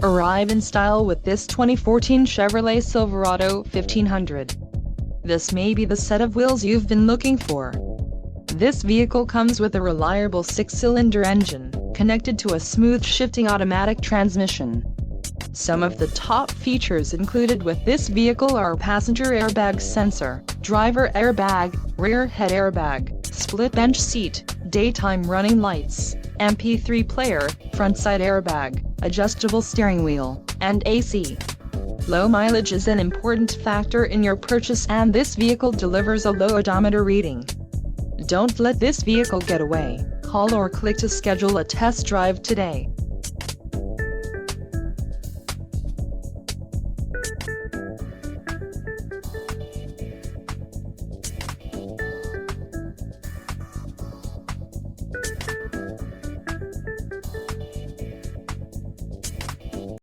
Arrive in style with this 2014 Chevrolet Silverado 1500. This may be the set of wheels you've been looking for. This vehicle comes with a reliable 6-cylinder engine, connected to a smooth shifting automatic transmission. Some of the top features included with this vehicle are passenger airbag sensor, driver airbag, rear head airbag, split bench seat, daytime running lights, MP3 player, front side airbag, adjustable steering wheel, and AC. Low mileage is an important factor in your purchase, and this vehicle delivers a low odometer reading. Don't let this vehicle get away. Call or click to schedule a test drive today.